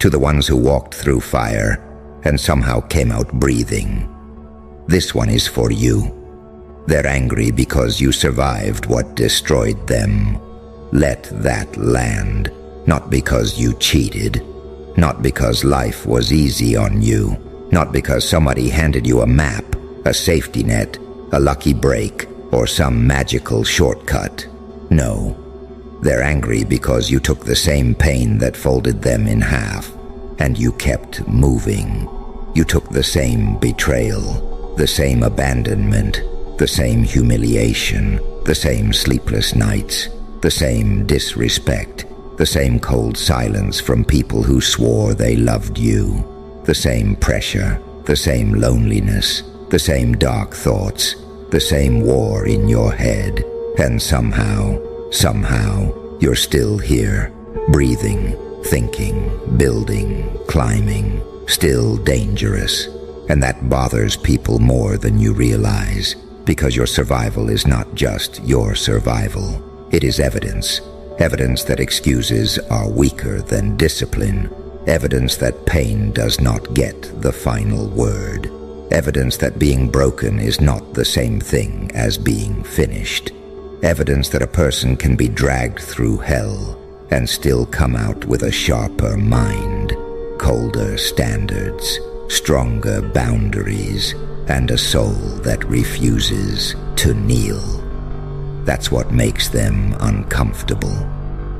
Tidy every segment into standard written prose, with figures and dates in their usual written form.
to the ones who walked through fire and somehow came out breathing. This one is for you. They're angry because you survived what destroyed them. Let that land, not because you cheated, not because life was easy on you, not because somebody handed you a map, a safety net, a lucky break, or some magical shortcut. No, they're angry because you took the same pain that folded them in half, and you kept moving. You took the same betrayal, the same abandonment, the same humiliation, the same sleepless nights, the same disrespect, the same cold silence from people who swore they loved you, the same pressure, the same loneliness, the same dark thoughts, the same war in your head, and somehow, you're still here, breathing, thinking, building, climbing, still dangerous. And that bothers people more than you realize, because your survival is not just your survival. It is evidence that excuses are weaker than discipline, evidence that pain does not get the final word, evidence that being broken is not the same thing as being finished, evidence that a person can be dragged through hell and still come out with a sharper mind, colder standards, stronger boundaries, and a soul that refuses to kneel. That's what makes them uncomfortable.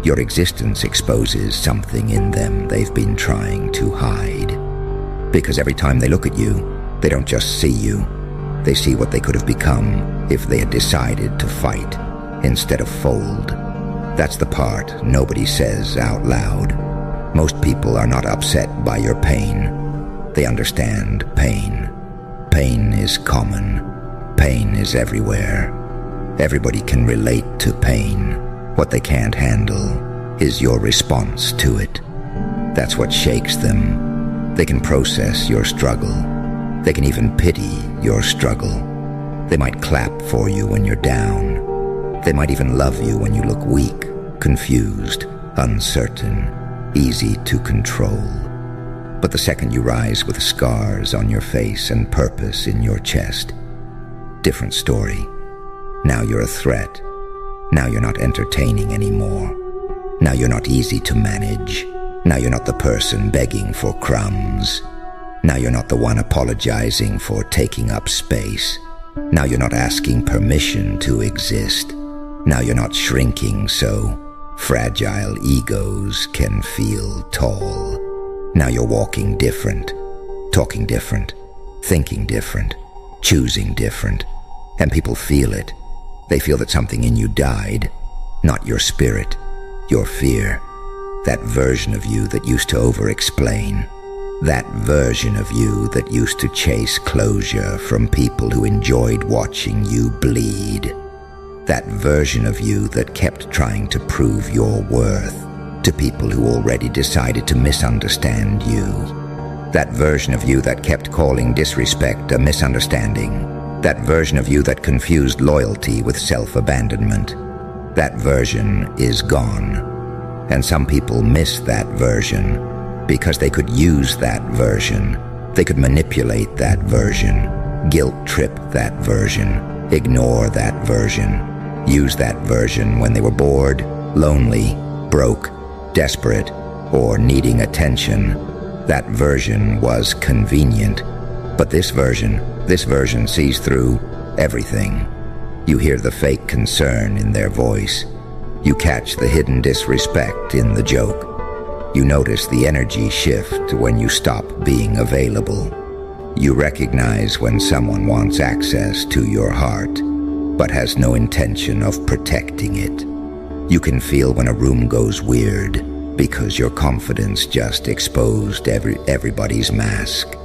Your existence exposes something in them they've been trying to hide. Because every time they look at you, they don't just see you. They see what they could have become if they had decided to fight instead of fold. That's the part nobody says out loud. Most people are not upset by your pain. They understand pain. Pain is common. Pain is everywhere. Everybody can relate to pain. What they can't handle is your response to it. That's what shakes them. They can process your struggle. They can even pity your struggle. They might clap for you when you're down. They might even love you when you look weak, confused, uncertain, easy to control. But the second you rise with scars on your face and purpose in your chest, different story. Now you're a threat. Now you're not entertaining anymore. Now you're not easy to manage. Now you're not the person begging for crumbs. Now you're not the one apologizing for taking up space. Now you're not asking permission to exist. Now you're not shrinking so fragile egos can feel tall. Now you're walking different, talking different, thinking different, choosing different, and people feel it. They feel that something in you died, not your spirit, your fear, that version of you that used to over-explain, that version of you that used to chase closure from people who enjoyed watching you bleed, that version of you that kept trying to prove your worth to people who already decided to misunderstand you, that version of you that kept calling disrespect a misunderstanding, that version of you that confused loyalty with self-abandonment. That version is gone. And some people miss that version because they could use that version. They could manipulate that version, guilt-trip that version, ignore that version, use that version when they were bored, lonely, broke, desperate, or needing attention. That version was convenient. But this version sees through everything. You hear the fake concern in their voice. You catch the hidden disrespect in the joke. You notice the energy shift when you stop being available. You recognize when someone wants access to your heart, but has no intention of protecting it. You can feel when a room goes weird because your confidence just exposed everybody's mask.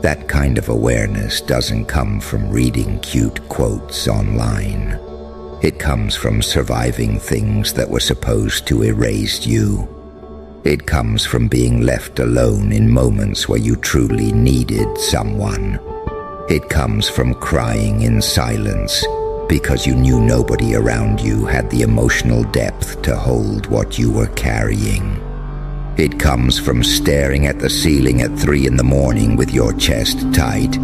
That kind of awareness doesn't come from reading cute quotes online. It comes from surviving things that were supposed to erase you. It comes from being left alone in moments where you truly needed someone. It comes from crying in silence because you knew nobody around you had the emotional depth to hold what you were carrying. It comes from staring at the ceiling at 3 in the morning with your chest tight,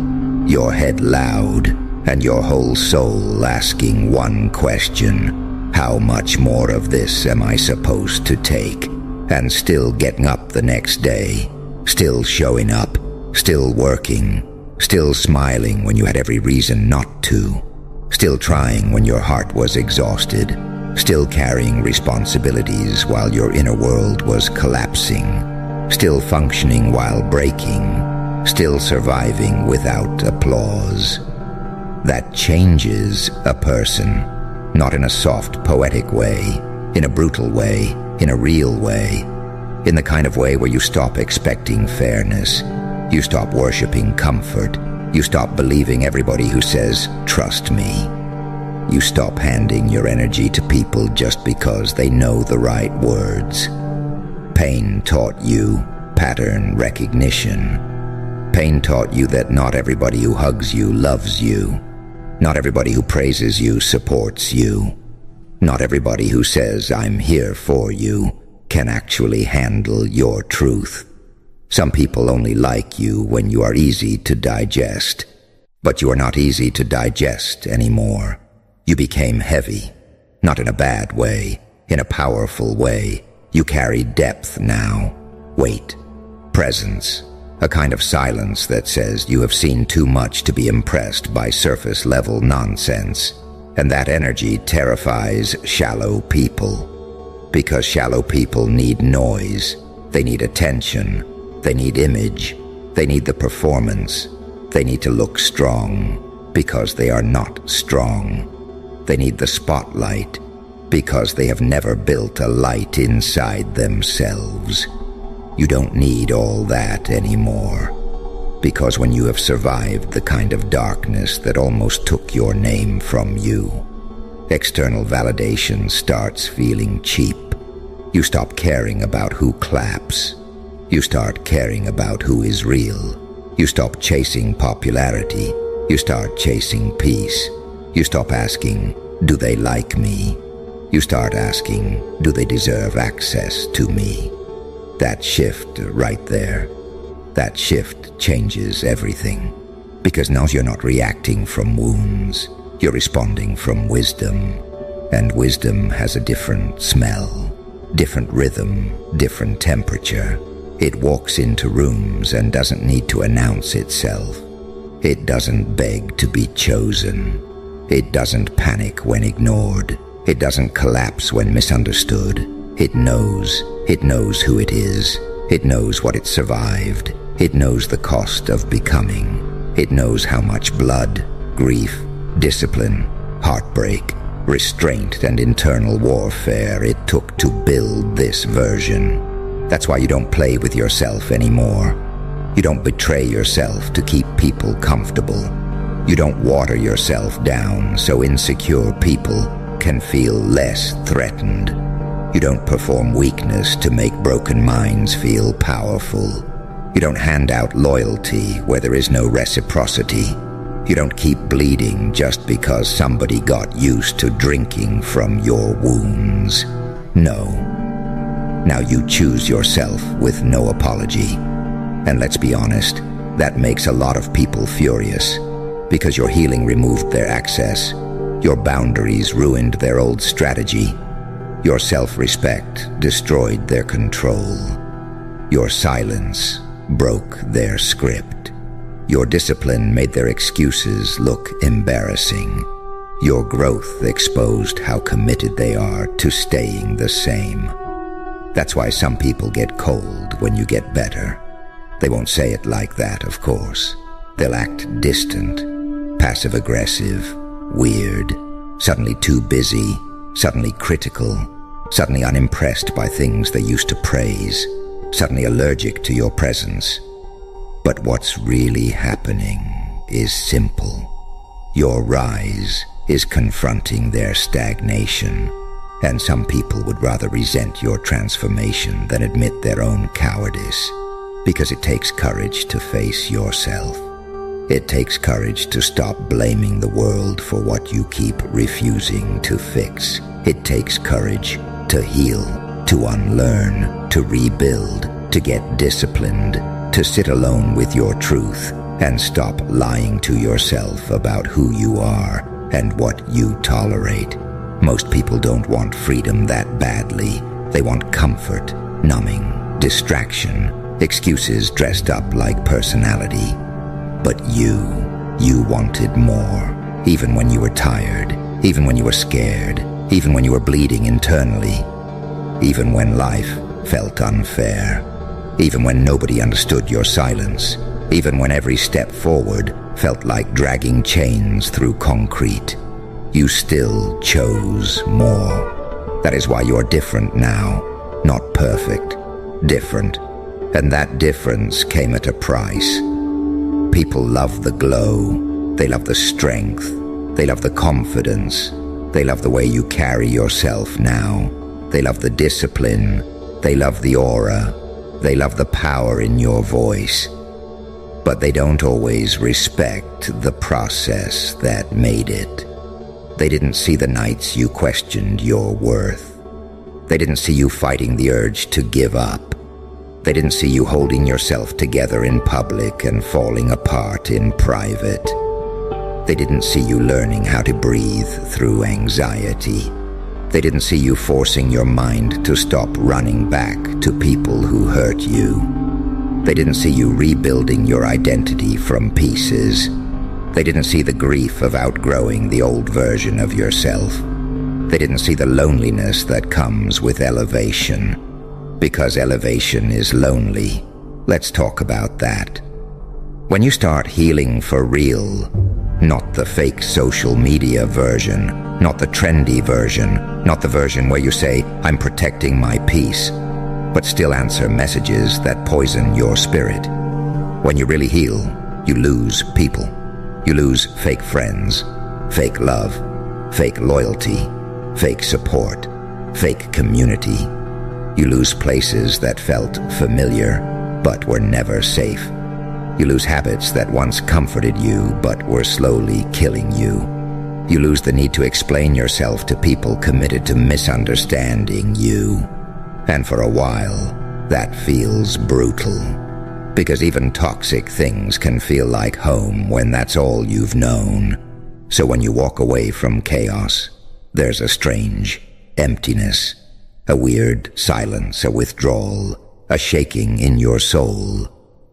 your head loud, and your whole soul asking one question: how much more of this am I supposed to take? And still getting up the next day, still showing up, still working, still smiling when you had every reason not to, still trying when your heart was exhausted, still carrying responsibilities while your inner world was collapsing, still functioning while breaking, still surviving without applause. That changes a person, not in a soft, poetic way, in a brutal way, in a real way, in the kind of way where you stop expecting fairness, you stop worshiping comfort, you stop believing everybody who says, "Trust me." You stop handing your energy to people just because they know the right words. Pain taught you pattern recognition. Pain taught you that not everybody who hugs you loves you. Not everybody who praises you supports you. Not everybody who says, "I'm here for you," can actually handle your truth. Some people only like you when you are easy to digest. But you are not easy to digest anymore. You became heavy, not in a bad way, in a powerful way. You carry depth now, weight, presence, a kind of silence that says you have seen too much to be impressed by surface-level nonsense. And that energy terrifies shallow people. Because shallow people need noise, they need attention, they need image, they need the performance, they need to look strong because they are not strong. They need the spotlight because they have never built a light inside themselves. You don't need all that anymore, because when you have survived the kind of darkness that almost took your name from you, external validation starts feeling cheap. You stop caring about who claps. You start caring about who is real. You stop chasing popularity. You start chasing peace. You stop asking, "Do they like me?" You start asking, "Do they deserve access to me?" That shift right there, that shift changes everything. Because now you're not reacting from wounds, you're responding from wisdom. And wisdom has a different smell, different rhythm, different temperature. It walks into rooms and doesn't need to announce itself. It doesn't beg to be chosen. It doesn't panic when ignored. It doesn't collapse when misunderstood. It knows who it is. It knows what it survived. It knows the cost of becoming. It knows how much blood, grief, discipline, heartbreak, restraint, and internal warfare it took to build this version. That's why you don't play with yourself anymore. You don't betray yourself to keep people comfortable. You don't water yourself down so insecure people can feel less threatened. You don't perform weakness to make broken minds feel powerful. You don't hand out loyalty where there is no reciprocity. You don't keep bleeding just because somebody got used to drinking from your wounds. No. Now you choose yourself with no apology. And let's be honest, that makes a lot of people furious. Because your healing removed their access. Your boundaries ruined their old strategy. Your self-respect destroyed their control. Your silence broke their script. Your discipline made their excuses look embarrassing. Your growth exposed how committed they are to staying the same. That's why some people get cold when you get better. They won't say it like that, of course. They'll act distant, passive-aggressive, weird, suddenly too busy, suddenly critical, suddenly unimpressed by things they used to praise, suddenly allergic to your presence. But what's really happening is simple. Your rise is confronting their stagnation, and some people would rather resent your transformation than admit their own cowardice, because it takes courage to face yourself. It takes courage to stop blaming the world for what you keep refusing to fix. It takes courage to heal, to unlearn, to rebuild, to get disciplined, to sit alone with your truth and stop lying to yourself about who you are and what you tolerate. Most people don't want freedom that badly. They want comfort, numbing, distraction, excuses dressed up like personality. But you wanted more, even when you were tired, even when you were scared, even when you were bleeding internally, even when life felt unfair, even when nobody understood your silence, even when every step forward felt like dragging chains through concrete. You still chose more. That is why you're different now. Not perfect, different. And that difference came at a price. People love the glow. They love the strength. They love the confidence. They love the way you carry yourself now. They love the discipline. They love the aura. They love the power in your voice. But they don't always respect the process that made it. They didn't see the nights you questioned your worth. They didn't see you fighting the urge to give up. They didn't see you holding yourself together in public and falling apart in private. They didn't see you learning how to breathe through anxiety. They didn't see you forcing your mind to stop running back to people who hurt you. They didn't see you rebuilding your identity from pieces. They didn't see the grief of outgrowing the old version of yourself. They didn't see the loneliness that comes with elevation. Because elevation is lonely. Let's talk about that. When you start healing for real, not the fake social media version, not the trendy version, not the version where you say, "I'm protecting my peace," but still answer messages that poison your spirit. When you really heal, you lose people. You lose fake friends, fake love, fake loyalty, fake support, fake community. You lose places that felt familiar, but were never safe. You lose habits that once comforted you, but were slowly killing you. You lose the need to explain yourself to people committed to misunderstanding you. And for a while, that feels brutal. Because even toxic things can feel like home when that's all you've known. So when you walk away from chaos, there's a strange emptiness, a weird silence, a withdrawal, a shaking in your soul.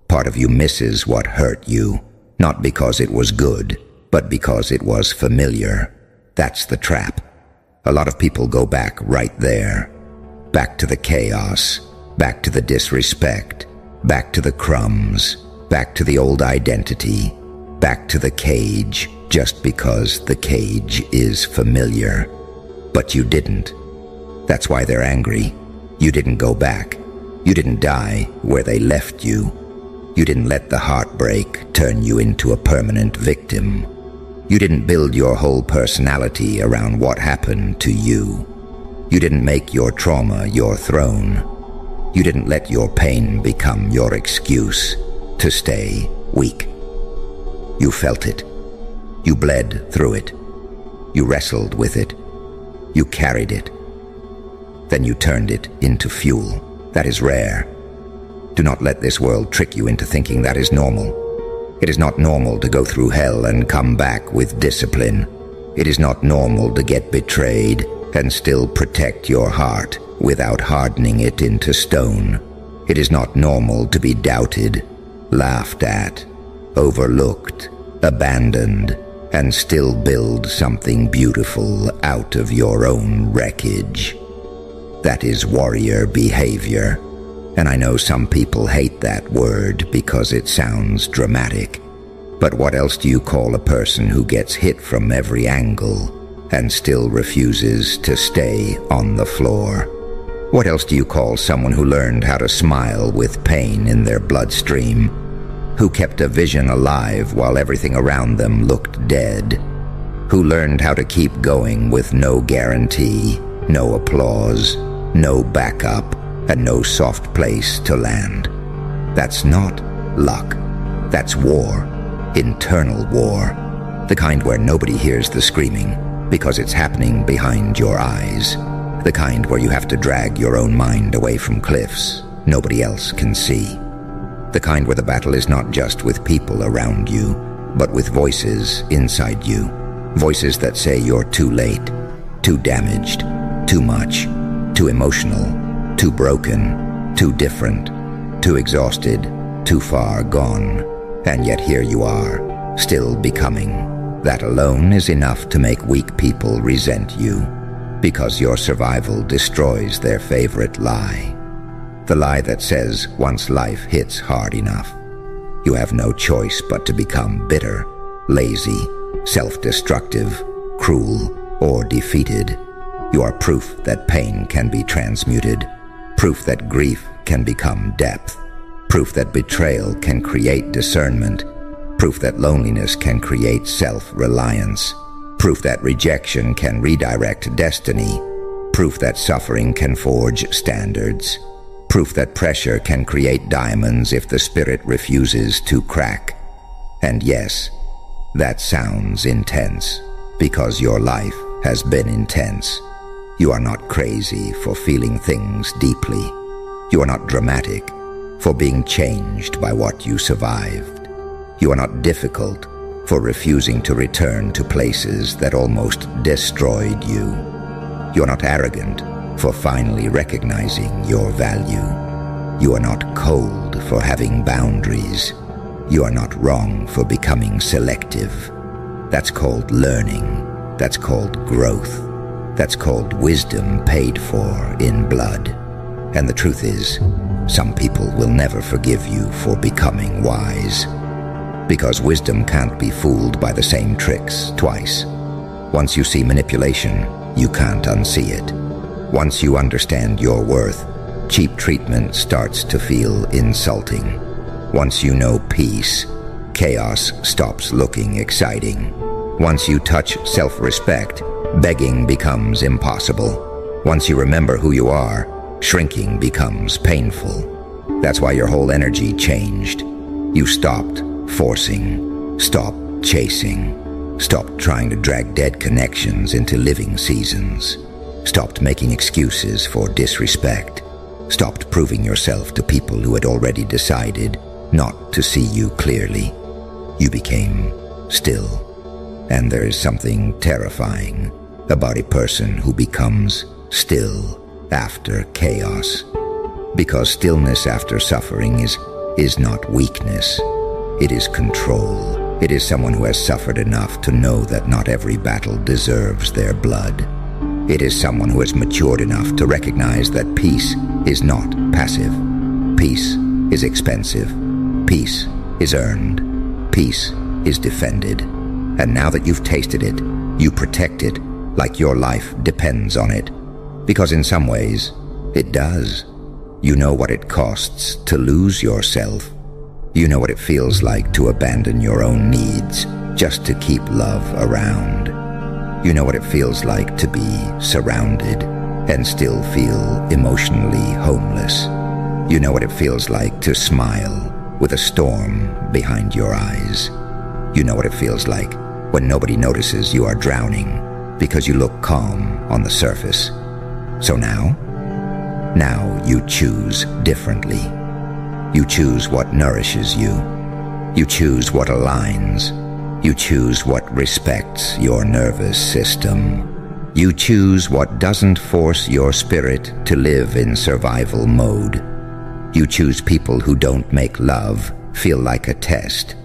Part of you misses what hurt you, not because it was good, but because it was familiar. That's the trap. A lot of people go back right there. Back to the chaos, back to the disrespect, back to the crumbs, back to the old identity, back to the cage, just because the cage is familiar. But you didn't. That's why they're angry. You didn't go back. You didn't die where they left you. You didn't let the heartbreak turn you into a permanent victim. You didn't build your whole personality around what happened to you. You didn't make your trauma your throne. You didn't let your pain become your excuse to stay weak. You felt it. You bled through it. You wrestled with it. You carried it. Then you turned it into fuel. That is rare. Do not let this world trick you into thinking that is normal. It is not normal to go through hell and come back with discipline. It is not normal to get betrayed and still protect your heart without hardening it into stone. It is not normal to be doubted, laughed at, overlooked, abandoned, and still build something beautiful out of your own wreckage. That is warrior behavior. And I know some people hate that word because it sounds dramatic. But what else do you call a person who gets hit from every angle and still refuses to stay on the floor? What else do you call someone who learned how to smile with pain in their bloodstream, who kept a vision alive while everything around them looked dead, who learned how to keep going with no guarantee, no applause, no backup, and no soft place to land? That's not luck. That's war. Internal war. The kind where nobody hears the screaming because it's happening behind your eyes. The kind where you have to drag your own mind away from cliffs, nobody else can see. The kind where the battle is not just with people around you, but with voices inside you. Voices that say you're too late, too damaged, too much, too emotional, too broken, too different, too exhausted, too far gone. And yet here you are, still becoming. That alone is enough to make weak people resent you, because your survival destroys their favorite lie. The lie that says once life hits hard enough, you have no choice but to become bitter, lazy, self-destructive, cruel, or defeated. You are proof that pain can be transmuted, proof that grief can become depth, proof that betrayal can create discernment, proof that loneliness can create self-reliance, proof that rejection can redirect destiny, proof that suffering can forge standards, proof that pressure can create diamonds if the spirit refuses to crack. And yes, that sounds intense, because your life has been intense. You are not crazy for feeling things deeply. You are not dramatic for being changed by what you survived. You are not difficult for refusing to return to places that almost destroyed you. You are not arrogant for finally recognizing your value. You are not cold for having boundaries. You are not wrong for becoming selective. That's called learning. That's called growth. That's called wisdom paid for in blood. And the truth is, some people will never forgive you for becoming wise. Because wisdom can't be fooled by the same tricks twice. Once you see manipulation, you can't unsee it. Once you understand your worth, cheap treatment starts to feel insulting. Once you know peace, chaos stops looking exciting. Once you touch self-respect, begging becomes impossible. Once you remember who you are, shrinking becomes painful. That's why your whole energy changed. You stopped forcing, stopped chasing, stopped trying to drag dead connections into living seasons, stopped making excuses for disrespect, stopped proving yourself to people who had already decided not to see you clearly. You became still. And there is something terrifying about a person who becomes still after chaos. Because stillness after suffering is not weakness. It is control. It is someone who has suffered enough to know that not every battle deserves their blood. It is someone who has matured enough to recognize that peace is not passive. Peace is expensive. Peace is earned. Peace is defended. And now that you've tasted it, you protect it like your life depends on it. Because in some ways, it does. You know what it costs to lose yourself. You know what it feels like to abandon your own needs just to keep love around. You know what it feels like to be surrounded and still feel emotionally homeless. You know what it feels like to smile with a storm behind your eyes. You know what it feels like when nobody notices you are drowning because you look calm on the surface. So now you choose differently. You choose what nourishes you. You choose what aligns. You choose what respects your nervous system. You choose what doesn't force your spirit to live in survival mode. You choose people who don't make love feel like a test.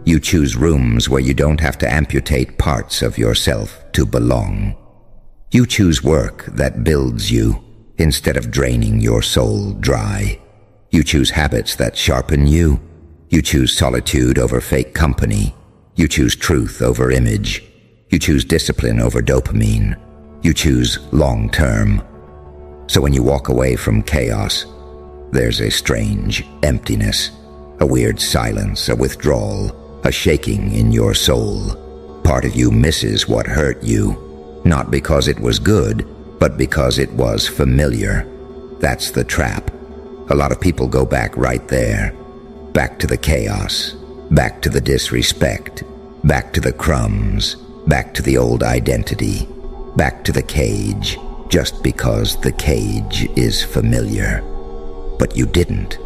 You choose rooms where you don't have to amputate parts of yourself to belong. You choose work that builds you instead of draining your soul dry. You choose habits that sharpen you. You choose solitude over fake company. You choose truth over image. You choose discipline over dopamine. You choose long-term. So when you walk away from chaos, there's a strange emptiness, a weird silence, a withdrawal, a shaking in your soul. Part of you misses what hurt you, not because it was good, but because it was familiar. That's the trap. A lot of people go back right there, back to the chaos, back to the disrespect, back to the crumbs, back to the old identity, back to the cage, just because the cage is familiar. But you didn't.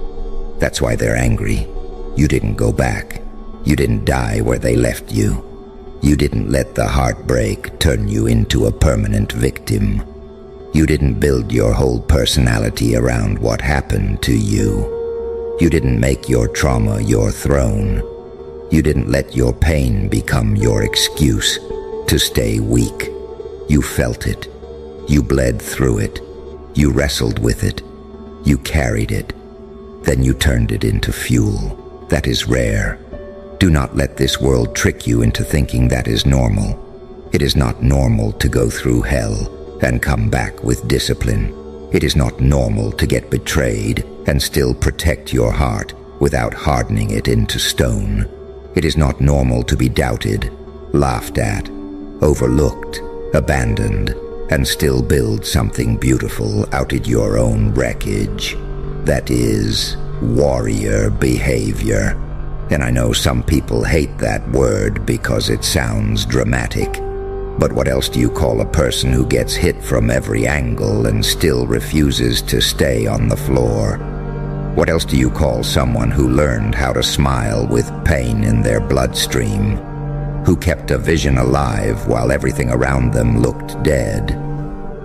That's why they're angry. You didn't go back. You didn't die where they left you. You didn't let the heartbreak turn you into a permanent victim. You didn't build your whole personality around what happened to you. You didn't make your trauma your throne. You didn't let your pain become your excuse to stay weak. You felt it. You bled through it. You wrestled with it. You carried it. Then you turned it into fuel. That is rare. Do not let this world trick you into thinking that is normal. It is not normal to go through hell and come back with discipline. It is not normal to get betrayed and still protect your heart without hardening it into stone. It is not normal to be doubted, laughed at, overlooked, abandoned, and still build something beautiful out of your own wreckage. That is warrior behavior. And I know some people hate that word because it sounds dramatic. But what else do you call a person who gets hit from every angle and still refuses to stay on the floor? What else do you call someone who learned how to smile with pain in their bloodstream? Who kept a vision alive while everything around them looked dead?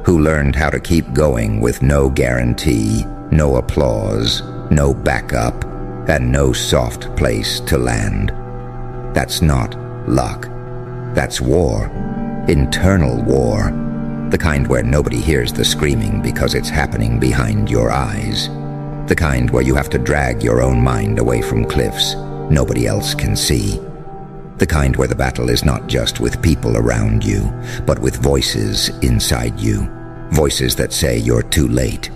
Who learned how to keep going with no guarantee, no applause, no backup, and no soft place to land? That's not luck. That's war. Internal war. The kind where nobody hears the screaming because it's happening behind your eyes. The kind where you have to drag your own mind away from cliffs nobody else can see. The kind where the battle is not just with people around you, but with voices inside you. Voices that say you're too late,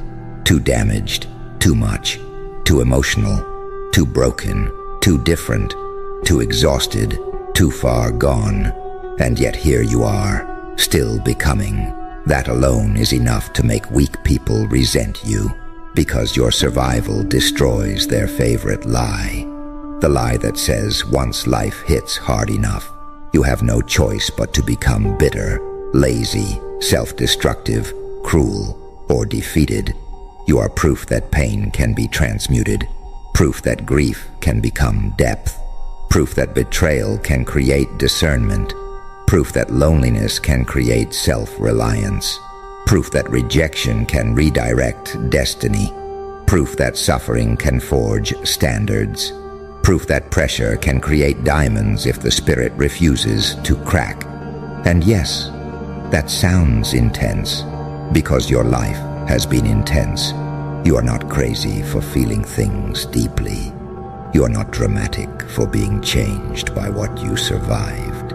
too damaged, too much, too emotional, too broken, too different, too exhausted, too far gone. And yet here you are, still becoming. That alone is enough to make weak people resent you, because your survival destroys their favorite lie. The lie that says once life hits hard enough, you have no choice but to become bitter, lazy, self-destructive, cruel, or defeated. You are proof that pain can be transmuted, proof that grief can become depth, proof that betrayal can create discernment, proof that loneliness can create self-reliance, proof that rejection can redirect destiny, proof that suffering can forge standards, proof that pressure can create diamonds if the spirit refuses to crack. And yes, that sounds intense, because your life has been intense. You are not crazy for feeling things deeply. You are not dramatic for being changed by what you survived.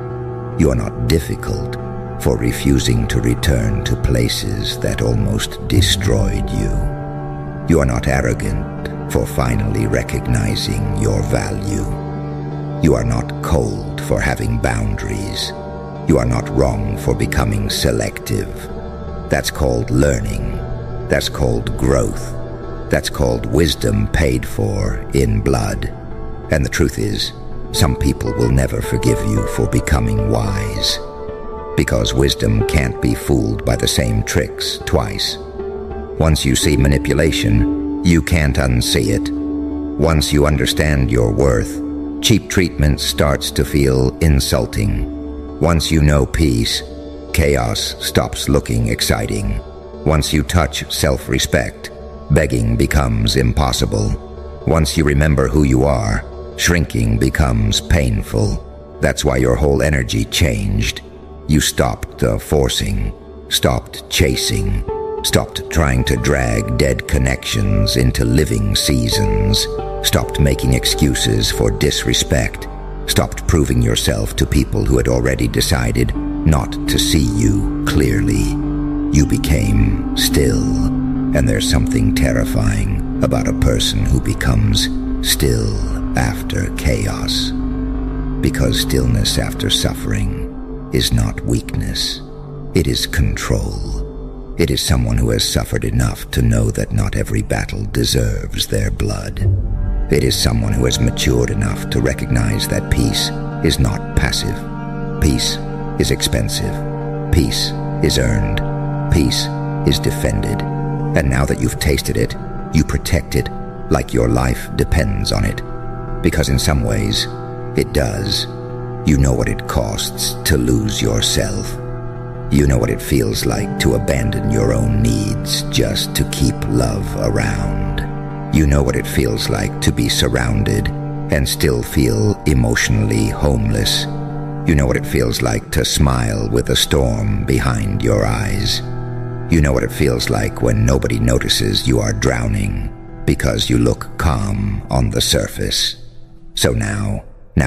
You are not difficult for refusing to return to places that almost destroyed you. You are not arrogant for finally recognizing your value. You are not cold for having boundaries. You are not wrong for becoming selective. That's called learning. That's called growth. That's called wisdom paid for in blood. And the truth is, some people will never forgive you for becoming wise, because wisdom can't be fooled by the same tricks twice. Once you see manipulation, you can't unsee it. Once you understand your worth, cheap treatment starts to feel insulting. Once you know peace, chaos stops looking exciting. Once you touch self-respect, begging becomes impossible. Once you remember who you are, shrinking becomes painful. That's why your whole energy changed. You stopped forcing, stopped chasing, stopped trying to drag dead connections into living seasons, stopped making excuses for disrespect, stopped proving yourself to people who had already decided not to see you clearly. You became still, and there's something terrifying about a person who becomes still after chaos, because stillness after suffering is not weakness. It is control. It is someone who has suffered enough to know that not every battle deserves their blood. It is someone who has matured enough to recognize that peace is not passive. Peace is expensive. Peace is earned. Peace is defended. And now that you've tasted it, You protect it like your life depends on it. Because in some ways, it does. You know what it costs to lose yourself. You know what it feels like to abandon your own needs just to keep love around. You know what it feels like to be surrounded and still feel emotionally homeless. You know what it feels like to smile with a storm behind your eyes. You know what it feels like when nobody notices you are drowning because you look calm on the surface. So now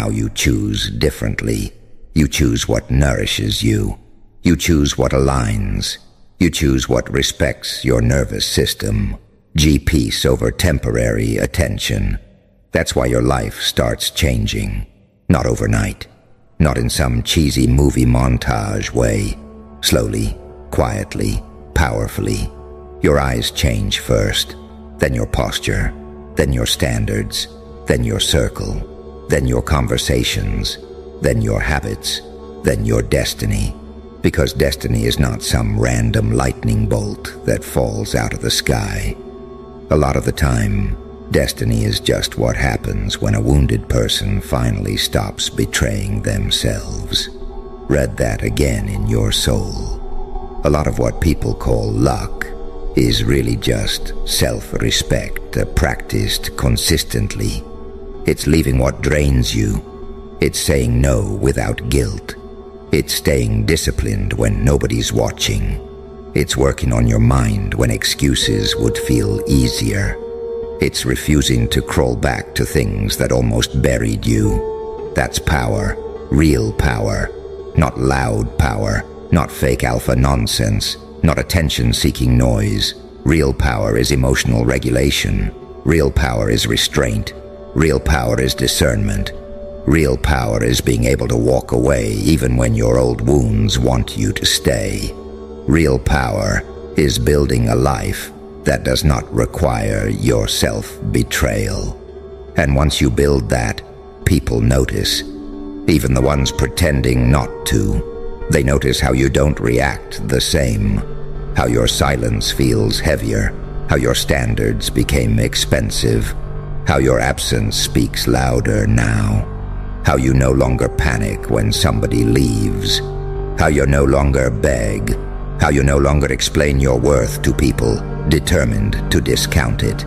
you choose differently. You choose what nourishes you. You choose what aligns. You choose what respects your nervous system. Peace over temporary attention. That's why your life starts changing. Not overnight. Not in some cheesy movie montage way. Slowly, quietly, powerfully. Your eyes change first. Then your posture. Then your standards. Then your circle. Then your conversations. Then your habits. Then your destiny. Because destiny is not some random lightning bolt that falls out of the sky. A lot of the time, destiny is just what happens when a wounded person finally stops betraying themselves. Read that again in your soul. A lot of what people call luck is really just self-respect practiced consistently. It's leaving what drains you. It's saying no without guilt. It's staying disciplined when nobody's watching. It's working on your mind when excuses would feel easier. It's refusing to crawl back to things that almost buried you. That's power, real power, not loud power, not fake alpha nonsense, not attention-seeking noise. Real power is emotional regulation. Real power is restraint. Real power is discernment. Real power is being able to walk away even when your old wounds want you to stay. Real power is building a life that does not require your self-betrayal. And once you build that, people notice. Even the ones pretending not to. They notice how you don't react the same. How your silence feels heavier. How your standards became expensive. How your absence speaks louder now. How you no longer panic when somebody leaves. How you no longer beg. How you no longer explain your worth to people, determined to discount it.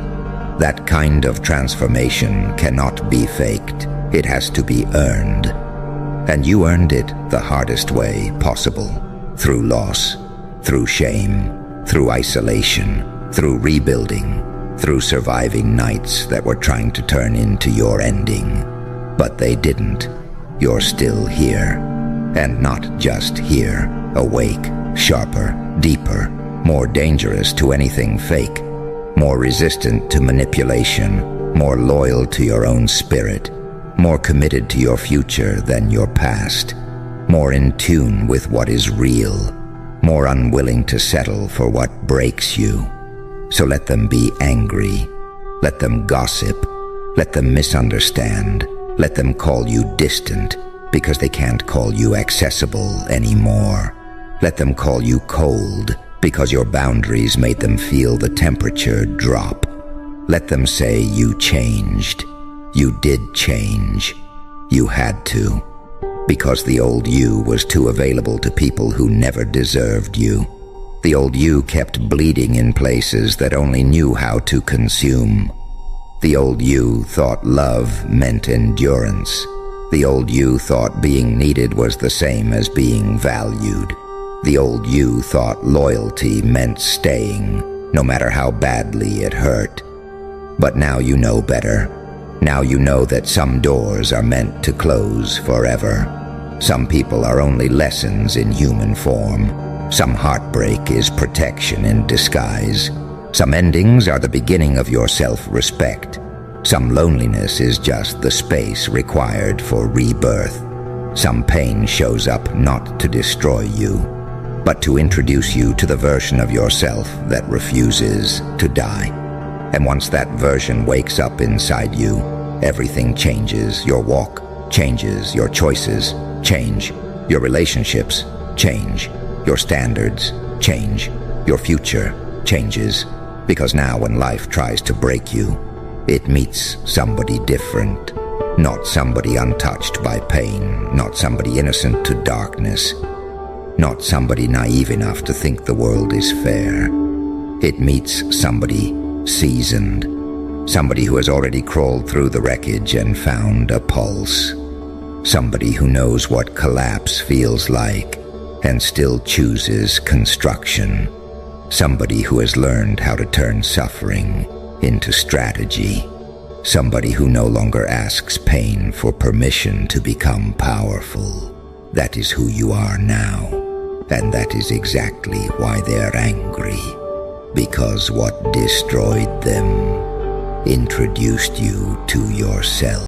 That kind of transformation cannot be faked. It has to be earned. And you earned it the hardest way possible. Through loss, through shame, through isolation, through rebuilding, through surviving nights that were trying to turn into your ending. But they didn't. You're still here. And not just here. Awake, sharper, deeper, more dangerous to anything fake, more resistant to manipulation, more loyal to your own spirit, more committed to your future than your past, more in tune with what is real, more unwilling to settle for what breaks you. So let them be angry. Let them gossip. Let them misunderstand. Let them call you distant because they can't call you accessible anymore. Let them call you cold because your boundaries made them feel the temperature drop. Let them say you changed. You did change. You had to. Because the old you was too available to people who never deserved you. The old you kept bleeding in places that only knew how to consume. The old you thought love meant endurance. The old you thought being needed was the same as being valued. The old you thought loyalty meant staying, no matter how badly it hurt. But now you know better. Now you know that some doors are meant to close forever. Some people are only lessons in human form. Some heartbreak is protection in disguise. Some endings are the beginning of your self-respect. Some loneliness is just the space required for rebirth. Some pain shows up not to destroy you, but to introduce you to the version of yourself that refuses to die. And once that version wakes up inside you, everything changes. Your walk changes. Your choices change. Your relationships change. Your standards change. Your future changes. Because now when life tries to break you, it meets somebody different. Not somebody untouched by pain, not somebody innocent to darkness, not somebody naive enough to think the world is fair. It meets somebody seasoned, somebody who has already crawled through the wreckage and found a pulse, somebody who knows what collapse feels like and still chooses construction, somebody who has learned how to turn suffering into strategy, somebody who no longer asks pain for permission to become powerful. That is who you are now, and that is exactly why they're angry, because what destroyed them introduced you to yourself.